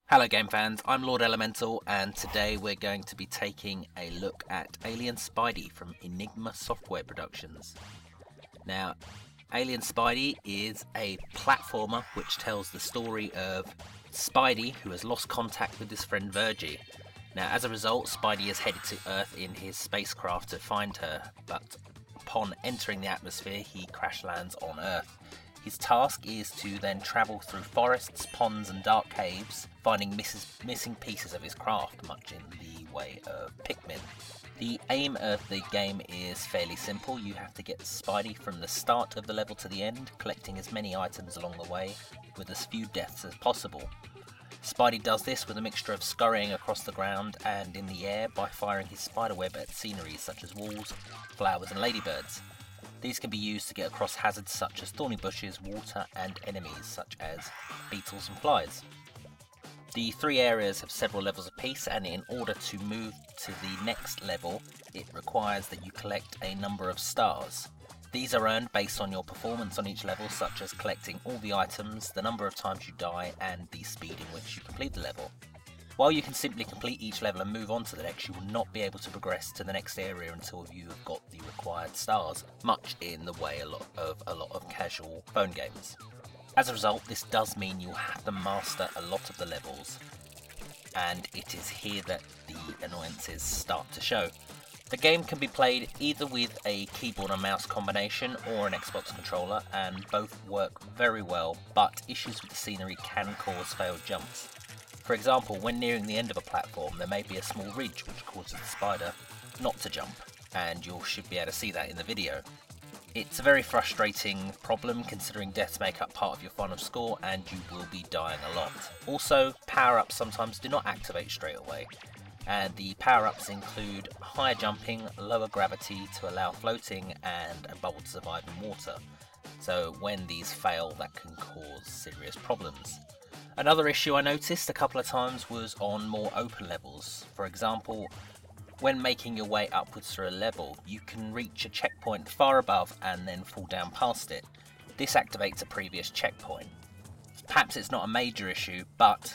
Hello game fans, I'm Lord Elemental and today we're going to be taking a look at Alien Spidey from Enigma Software Productions. Now, Alien Spidey is a platformer which tells the story of Spidey, who has lost contact with his friend Virgie. Now, as a result, Spidey has headed to Earth in his spacecraft to find her, but upon entering the atmosphere, he crash lands on Earth. His task is to then travel through forests, ponds and dark caves, finding missing pieces of his craft, much in the way of Pikmin. The aim of the game is fairly simple. You have to get Spidey from the start of the level to the end, collecting as many items along the way, with as few deaths as possible. Spidey does this with a mixture of scurrying across the ground and in the air by firing his spiderweb at scenery such as walls, flowers and ladybirds. These can be used to get across hazards such as thorny bushes, water and enemies such as beetles and flies. The three areas have several levels apiece, and in order to move to the next level it requires that you collect a number of stars. These are earned based on your performance on each level, such as collecting all the items, the number of times you die and the speed in which you complete the level. While you can simply complete each level and move on to the next, you will not be able to progress to the next area until you have got the required stars, much in the way a lot of casual phone games. As a result, this does mean you'll have to master a lot of the levels, and it is here that the annoyances start to show. The game can be played either with a keyboard and mouse combination or an Xbox controller, and both work very well, but issues with the scenery can cause failed jumps. For example, when nearing the end of a platform, there may be a small ridge which causes the spider not to jump, and you should be able to see that in the video. It's a very frustrating problem considering deaths make up part of your final score and you will be dying a lot. Also, power-ups sometimes do not activate straight away, and the power-ups include higher jumping, lower gravity to allow floating, and a bubble to survive in water. So when these fail, that can cause serious problems. Another issue I noticed a couple of times was on more open levels. For example, when making your way upwards through a level, you can reach a checkpoint far above and then fall down past it. This activates a previous checkpoint. Perhaps it's not a major issue, but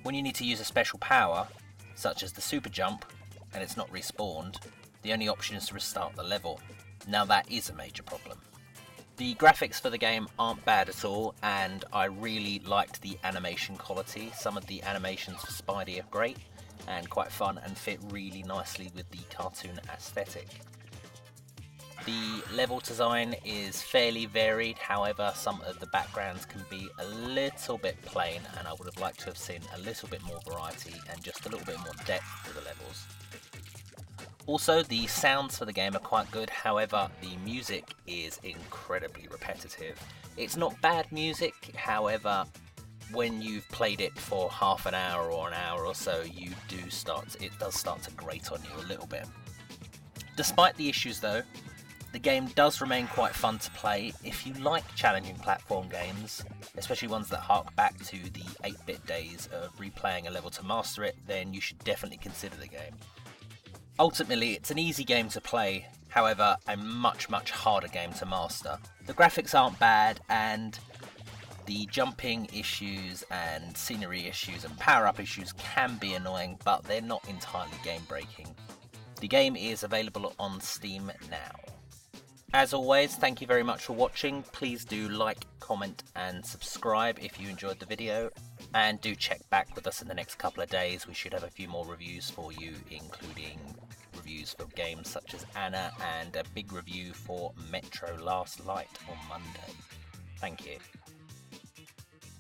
when you need to use a special power, such as the super jump, and it's not respawned, the only option is to restart the level. Now that is a major problem. The graphics for the game aren't bad at all, and I really liked the animation quality. Some of the animations for Spidey are great and quite fun and fit really nicely with the cartoon aesthetic. The level design is fairly varied, however some of the backgrounds can be a little bit plain, and I would have liked to have seen a little bit more variety and just a little bit more depth to the levels. Also, the sounds for the game are quite good, however the music is incredibly repetitive. It's not bad music, however when you've played it for half an hour or an hour or so, it does start to grate on you a little bit. Despite the issues though, the game does remain quite fun to play. If you like challenging platform games, especially ones that hark back to the 8-bit days of replaying a level to master it, then you should definitely consider the game. Ultimately, it's an easy game to play, however a much harder game to master. The graphics aren't bad, and the jumping issues and scenery issues and power-up issues can be annoying, but they're not entirely game-breaking. The game is available on Steam now. As always, thank you very much for watching. Please do like, comment and subscribe if you enjoyed the video, and do check back with us in the next couple of days. We should have a few more reviews for you, including reviews for games such as Anna and a big review for Metro Last Light on Monday. Thank you.